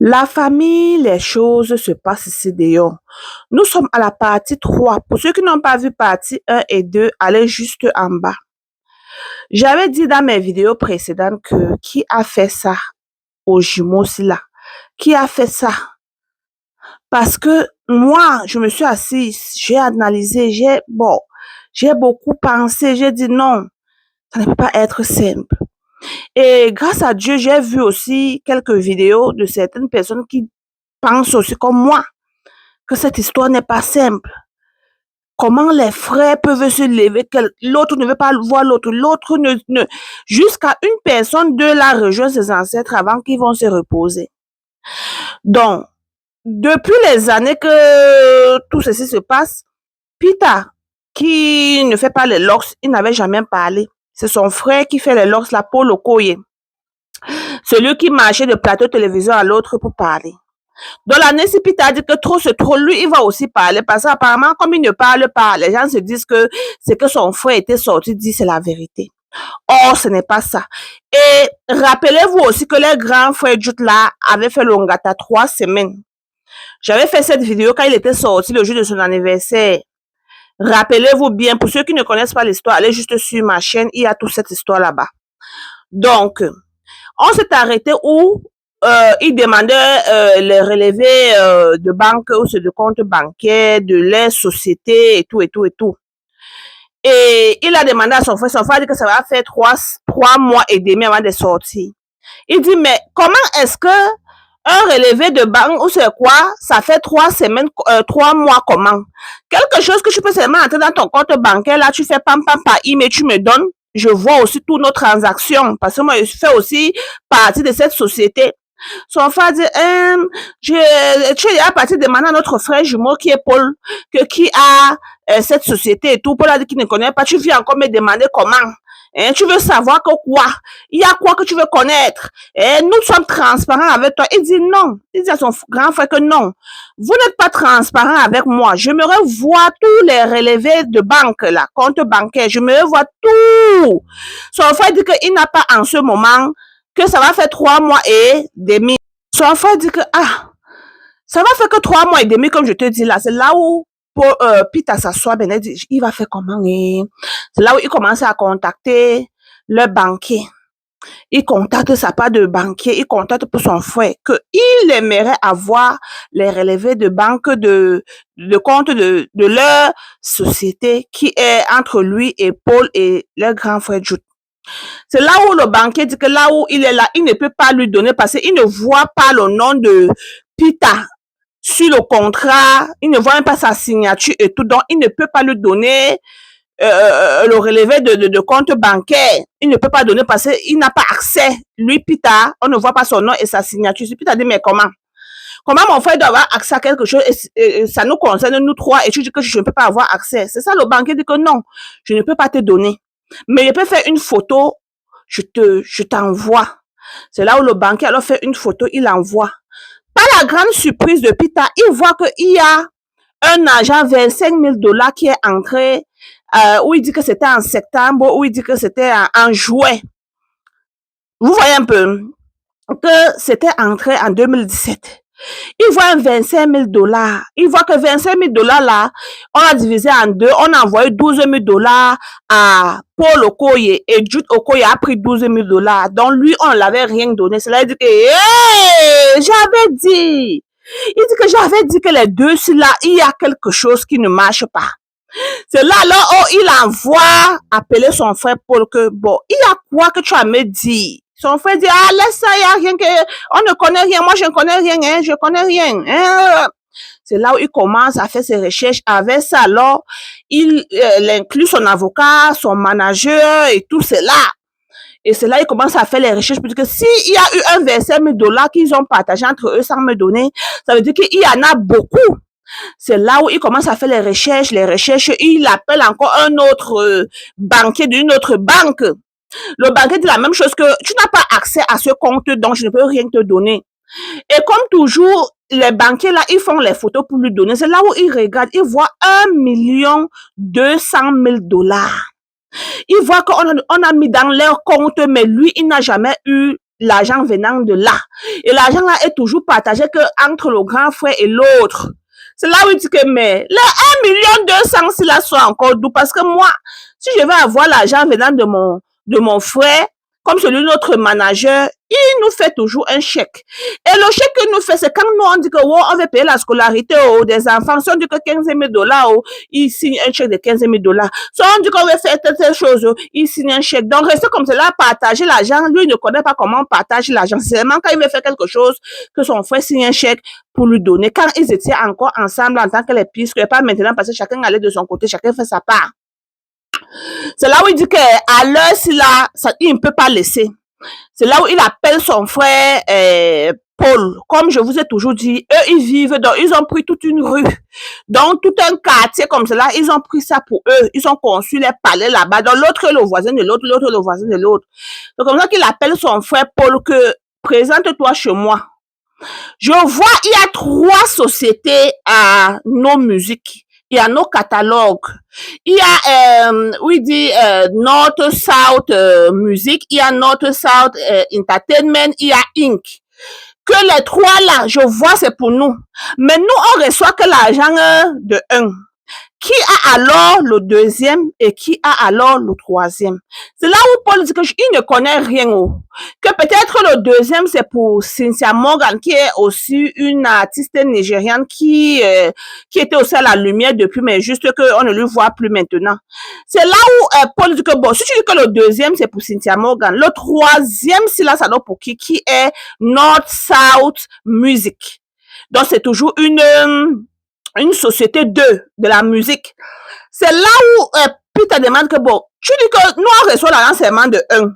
La famille, les choses se passent ici dehors. Nous sommes à la partie 3. Pour ceux qui n'ont pas vu partie 1 et 2, allez juste en bas. J'avais dit dans mes vidéos précédentes que qui a fait ça aux jumeaux là? Qui a fait ça? Parce que moi, je me suis assise, j'ai analysé, j'ai beaucoup pensé, j'ai dit non, ça ne peut pas être simple. Et grâce à Dieu, j'ai vu aussi quelques vidéos de certaines personnes qui pensent aussi comme moi que cette histoire n'est pas simple. Comment les frères peuvent se lever, que l'autre ne veut pas voir l'autre, jusqu'à une personne de la rejoindre ses ancêtres avant qu'ils vont se reposer. Donc, depuis les années que tout ceci se passe, Peter, qui ne fait pas les locks, il n'avait jamais parlé. C'est son frère qui fait les locks, la Paul Okoye. Celui qui marchait de plateau de télévision à l'autre pour parler. Dans l'année, si Peter a dit que trop c'est trop, lui, il va aussi parler. Parce qu'apparemment, comme il ne parle pas, les gens se disent que c'est que son frère était sorti, dit c'est la vérité. Or, ce n'est pas ça. Et rappelez-vous aussi que les grands frères Jute là avaient fait le Ngata 3 semaines. J'avais fait cette vidéo quand il était sorti le jour de son anniversaire. Rappelez-vous bien, pour ceux qui ne connaissent pas l'histoire, allez juste sur ma chaîne, il y a toute cette histoire là-bas. Donc, on s'est arrêté où il demandait les relevés de banque ou de compte bancaire, de les sociétés et tout, et tout, et tout. Et il a demandé à son frère a dit que ça va faire 3 mois et demi avant de sortir. Il dit, mais comment est-ce que un relevé de banque ou c'est quoi, ça fait 3 semaines, 3 mois comment? Quelque chose que tu peux seulement entrer dans ton compte bancaire, là, tu fais pam pam par email, tu me donnes. Je vois aussi toutes nos transactions parce que moi, je fais aussi partie de cette société. Son frère dit, tu es à partir de maintenant notre frère jumeau qui est Paul, qui a cette société et tout. Paul a dit qu'il ne connaît pas. Tu viens encore me demander comment. Tu veux savoir que quoi? Il y a quoi que tu veux connaître? Nous sommes transparents avec toi. Il dit non. Il dit à son grand frère que non. Vous n'êtes pas transparent avec moi. J'aimerais voir tous les relevés de banque, là, compte bancaire. J'aimerais voir tout. Son frère dit qu'il n'a pas en ce moment, que ça va faire 3 mois et demi. Son frère dit que, ça va faire que 3 mois et demi, comme je te dis là. C'est là où Peter s'assoit, ben, il va faire comment? C'est là où il commence à contacter le banquier. Il contacte sa part de banquier, il contacte pour son frère qu'il aimerait avoir les relevés de banque de compte de leur société qui est entre lui et Paul et leur grand frère Jude. C'est là où le banquier dit que là où il est là, il ne peut pas lui donner parce qu'il ne voit pas le nom de Peter sur le contrat, il ne voit même pas sa signature et tout, donc il ne peut pas lui donner le relevé de compte bancaire. Il ne peut pas donner parce qu'il n'a pas accès. Lui, Peter, on ne voit pas son nom et sa signature. Peter dit, mais comment? Comment mon frère doit avoir accès à quelque chose et ça nous concerne, nous trois, et tu dis que je ne peux pas avoir accès. C'est ça, le banquier dit que non, je ne peux pas te donner. Mais je peux faire une photo, je t'envoie. C'est là où le banquier alors fait une photo, il envoie. Par la grande surprise de Peter, il voit qu'il y a un agent 25 000 $ qui est entré, où il dit que c'était en septembre, où il dit que c'était en juin. Vous voyez un peu que c'était entré en 2017. Il voit un 25 000 $. Il voit que 25 000 $ là, on a divisé en deux. On a envoyé 12 000 $ à Paul Okoye et Jude Okoye a pris 12 000 $. Donc lui, on ne l'avait rien donné. Cela dit que, j'avais dit. Il dit que j'avais dit que les deux, là, il y a quelque chose qui ne marche pas. C'est là, il envoie appeler son frère Paul que, bon, il y a quoi que tu as me dit? Son frère dit, laisse ça, il n'y a rien que, on ne connaît rien, moi je ne connais rien, je connais rien. C'est là où il commence à faire ses recherches. Avec ça, alors, il inclut son avocat, son manager et tout cela. Et c'est là il commence à faire les recherches pour dire que s'il y a eu un 25 000 $ qu'ils ont partagé entre eux sans me donner, ça veut dire qu'il y en a beaucoup. C'est là où il commence à faire les recherches, il appelle encore un autre banquier d'une autre banque. Le banquier dit la même chose que tu n'as pas accès à ce compte, donc je ne peux rien te donner. Et comme toujours, les banquiers là, ils font les photos pour lui donner. C'est là où il regarde, il voit 1 200 000 $. Il voit qu'on a mis dans leur compte, mais lui, il n'a jamais eu l'argent venant de là. Et l'argent là est toujours partagé que entre le grand frère et l'autre. C'est là où il dit que, mais les 1 200 000, si là soit encore d'où? Parce que moi, si je vais avoir l'argent venant de mon frère, comme celui de notre manager, il nous fait toujours un chèque. Et le chèque qu'il nous fait, c'est quand nous on dit que oh, on va payer la scolarité des enfants. Si on dit que 15 000 $, il signe un chèque de 15 000 $. Si on dit qu'on va faire telle chose, il signe un chèque. Donc, rester comme cela, partager l'argent, lui, il ne connaît pas comment on partage l'argent. C'est seulement quand il veut faire quelque chose que son frère signe un chèque pour lui donner. Quand ils étaient encore ensemble en tant que les pistes, pas maintenant parce que chacun allait de son côté, chacun fait sa part. C'est là où il dit qu'à l'heure, si là, il ne peut pas laisser. C'est là où il appelle son frère Paul. Comme je vous ai toujours dit, eux, ils vivent ils ont pris toute une rue. Donc, tout un quartier comme cela, ils ont pris ça pour eux. Ils ont conçu les palais là-bas. Donc, l'autre est le voisin de l'autre, l'autre est le voisin de l'autre. Donc, comme ça qu'il appelle son frère Paul que présente-toi chez moi. Je vois, il y a 3 sociétés à nos musiques. Il y a nos catalogues. Il y a, oui, dit North South Music, il y a North South Entertainment, il y a Inc. Que les 3 là, je vois, c'est pour nous. Mais nous, on reçoit que l'argent de 1. Qui a alors le 2e et qui a alors le 3e? C'est là où Paul dit qu'il ne connaît rien. Que peut-être le 2e, c'est pour Cynthia Morgan, qui est aussi une artiste nigériane qui était aussi à la lumière depuis, mais juste qu'on ne lui voit plus maintenant. C'est là où Paul dit que, bon, si tu dis que le 2e, c'est pour Cynthia Morgan, le 3e, c'est là, ça doit pour qui est North South Music. Donc, c'est toujours une société de la musique. C'est là où Peter demande que, bon, tu dis que nous, on reçoit l'argent seulement de 1,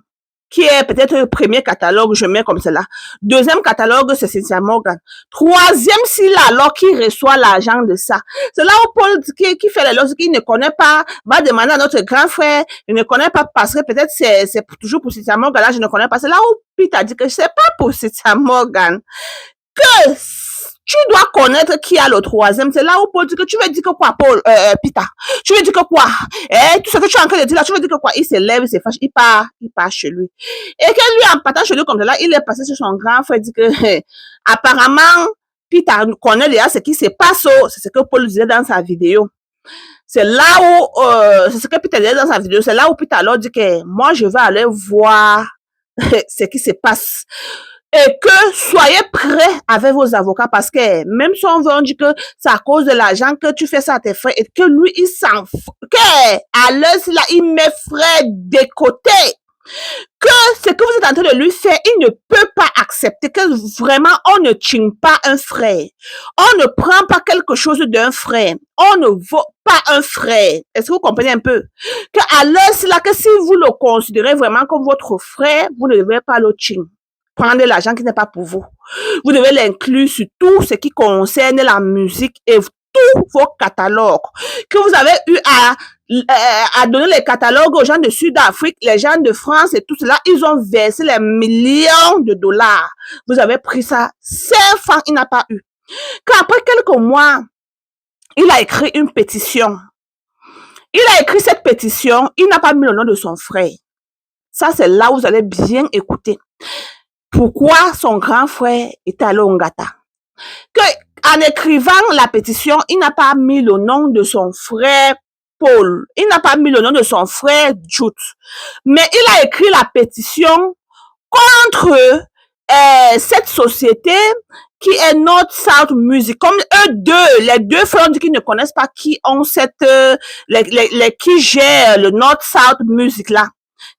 qui est peut-être le premier catalogue, je mets comme cela. 2e catalogue, c'est Cynthia Morgan. 3e, c'est là, alors qui reçoit l'argent de ça. C'est là où Paul, qui fait les logiques, qui ne connaît pas, va demander à notre grand frère, il ne connaît pas parce que peut-être c'est toujours pour Cynthia Morgan, là, je ne connais pas. C'est là où Peter dit que c'est pas pour Cynthia Morgan. Que tu dois connaître qui a le 3e. C'est là où Paul dit que tu veux dire que quoi, Paul, Peter? Tu veux dire que quoi? Tout ce que tu es en train de dire là, tu veux dire que quoi? Il se lève, il se fâche, il part chez lui. Et que lui, en partant chez lui comme ça, là, il est passé sur son grand frère, il dit que, apparemment, Peter connaît déjà ce qui se passe, c'est ce que Paul disait dans sa vidéo. C'est là où, c'est ce que Peter disait dans sa vidéo, c'est là où Peter alors dit que, moi, je vais aller voir ce qui se passe. Et que soyez prêts avec vos avocats parce que même si on veut, on dit que c'est à cause de l'argent que tu fais ça à tes frères et que lui, il s'en fout. Que à l'heure, là, il met frère de côté. Que ce que vous êtes en train de lui faire, il ne peut pas accepter que vraiment on ne tue pas un frère. On ne prend pas quelque chose d'un frère. On ne vaut pas un frère. Est-ce que vous comprenez un peu? Que à l'heure, c'est là que si vous le considérez vraiment comme votre frère, vous ne devez pas le tuer. Prendre l'argent qui n'est pas pour vous. Vous devez l'inclure sur tout ce qui concerne la musique et tous vos catalogues. Que vous avez eu à donner les catalogues aux gens de Sud-Afrique, les gens de France et tout cela, ils ont versé les millions de dollars. Vous avez pris ça 5 francs, il n'a pas eu. Qu'après quelques mois, il a écrit une pétition. Il a écrit cette pétition, il n'a pas mis le nom de son frère. Ça, c'est là où vous allez bien écouter. Pourquoi son grand frère est allé au Ngata? Que, en écrivant la pétition, il n'a pas mis le nom de son frère Paul. Il n'a pas mis le nom de son frère Jude. Mais il a écrit la pétition contre cette société qui est North South Music. Comme les deux frères dit qu'ils ne connaissent pas qui ont qui gèrent le North South Music là.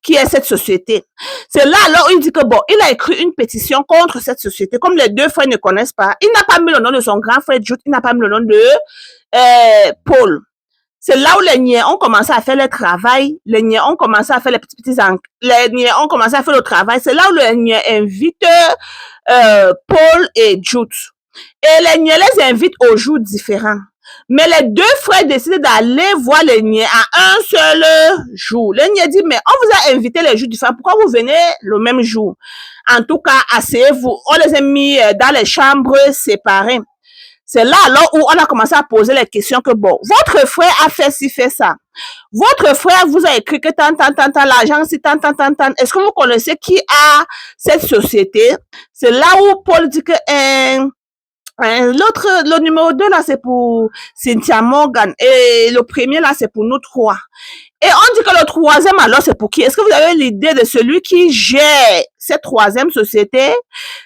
Qui est cette société. C'est là alors il dit que bon, il a écrit une pétition contre cette société. Comme les deux frères ne connaissent pas, il n'a pas mis le nom de son grand frère Jude, il n'a pas mis le nom de Paul. C'est là où les niais ont commencé à faire le travail, les niais ont commencé à faire les niais ont commencé à faire le travail. C'est là où les niais invitent Paul et Jude. Et les niais les invitent aux jours différents. Mais les deux frères décident d'aller voir les niais à un seul jour. Les niais disent, mais on vous a invité les jours différents, pourquoi vous venez le même jour? En tout cas, asseyez-vous. On les a mis dans les chambres séparées. C'est là alors où on a commencé à poser les questions que bon, votre frère a fait ci, fait ça. Votre frère vous a écrit que tant, l'argent, c'est tant. Est-ce que vous connaissez qui a cette société? C'est là où Paul dit que l'autre, le numéro 2 là, c'est pour Cynthia Morgan. Et le premier là, c'est pour nous trois. Et on dit que le troisième, alors, c'est pour qui? Est-ce que vous avez l'idée de celui qui gère cette troisième société?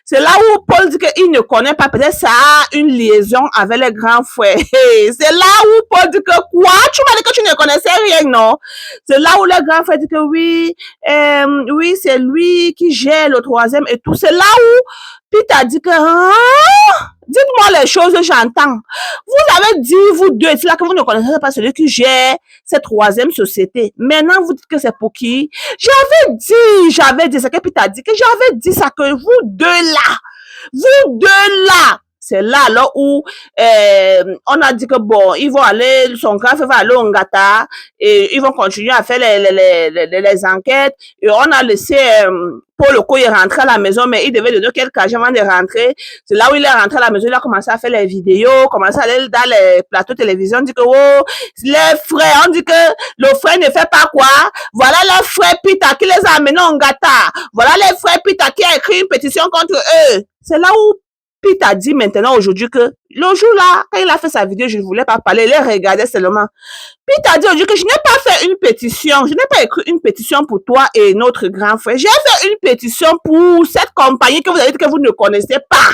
C'est là où Paul dit qu'il ne connaît pas. Peut-être ça a une liaison avec les grands frères. C'est là où Paul dit que quoi? Tu m'as dit que tu ne connaissais rien, non? C'est là où le grand frère dit que oui, oui, c'est lui qui gère le troisième et tout. C'est là où Peter dit que, dites-moi les choses, j'entends. Vous avez dit, vous deux, c'est là que vous ne connaissez pas celui qui gère cette troisième société. Maintenant, vous dites que c'est pour qui? J'avais dit, c'est que Peter dit que j'avais dit ça, que vous deux là, c'est là alors où on a dit que bon, ils vont aller, son grand frère va aller au Ngata et ils vont continuer à faire les enquêtes. Et on a laissé Paul Okoye rentrer à la maison, mais il devait donner quelques argent avant de rentrer. C'est là où il est rentré à la maison, il a commencé à faire les vidéos, commencé à aller dans les plateaux de télévision, on dit que oh, les frères, on dit que le frère ne fait pas quoi. Voilà les frères Peter qui les a amenés au Ngata. Voilà les frères Peter qui a écrit une pétition contre eux. C'est là où Peter dit maintenant aujourd'hui que le jour là, quand il a fait sa vidéo, je ne voulais pas parler, il les regardait seulement. Peter dit aujourd'hui que je n'ai pas fait une pétition, je n'ai pas écrit une pétition pour toi et notre grand frère. J'ai fait une pétition pour cette compagnie que vous avez dit que vous ne connaissez pas.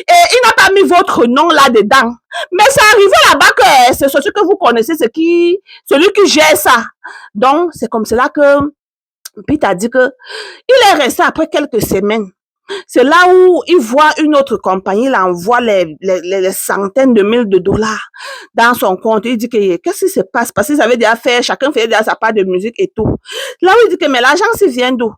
Et il n'a pas mis votre nom là-dedans. Mais c'est arrivé là-bas que c'est ce que vous connaissez, celui qui gère ça. Donc, c'est comme cela que Peter dit que il est resté après quelques semaines. C'est là où il voit une autre compagnie, il envoie les centaines de mille de dollars dans son compte. Il dit que qu'est-ce qui se passe? Parce qu'ils avaient déjà fait, chacun faisait déjà sa part de musique et tout. Là où il dit que mais l'argent, ça vient d'où?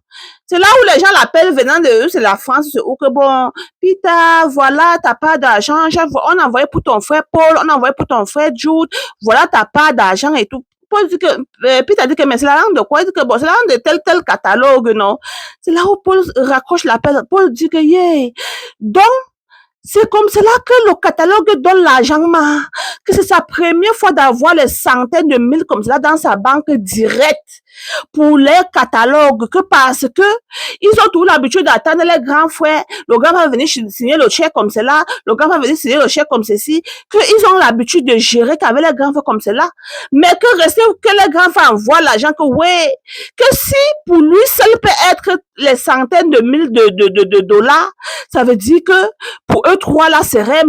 C'est là où les gens l'appellent venant de eux, c'est la France, c'est où que bon, Peter, voilà ta part d'argent, on a envoyé pour ton frère Paul, on a envoyé pour ton frère Jude, voilà ta part d'argent et tout. Paul dit que, Peter dit que, mais c'est la langue de quoi? Il dit que, bon, c'est la langue de tel catalogue, non? C'est là où Paul raccroche l'appel. Paul dit que, yeah. Donc, c'est comme cela que le catalogue donne l'argent, que c'est sa première fois d'avoir les centaines de mille comme cela dans sa banque directe pour les catalogues, que parce que ils ont toujours l'habitude d'attendre les grands frères. Le grand va venir signer le chèque comme cela, le grand va venir signer le chèque comme ceci, qu'ils ont l'habitude de gérer qu'avec les grands frères comme cela. Mais que rester que les grands frères envoient l'argent, que ouais, que si pour lui seul peut être les centaines de mille de dollars, ça veut dire que pour eux trois là serait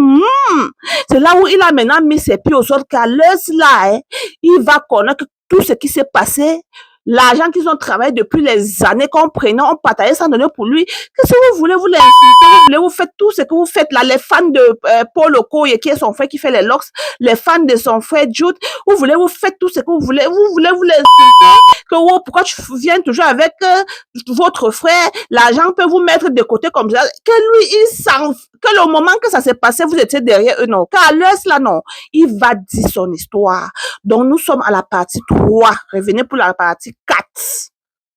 c'est là où il a maintenant mis ses pieds au sol, qu'à l'heure là, il va connaître tout ce qui s'est passé, l'argent qu'ils ont travaillé depuis les années qu'on prenait, on partageait sans donner pour lui. Qu'est-ce que vous voulez, vous l'insultez, vous voulez, vous faites tout ce que vous faites là, les fans de Paul Okoye, qui est son frère qui fait les locks, les fans de son frère Jude, vous voulez, vous faites tout ce que vous voulez, vous l'insulter, que oh, pourquoi tu viens toujours avec votre frère, l'argent peut vous mettre de côté comme ça, que lui, que le moment que ça s'est passé, vous étiez derrière eux, non, qu'à l'heure là, non, il va dire son histoire. Donc, nous sommes à la partie 3. Revenez pour la partie 4.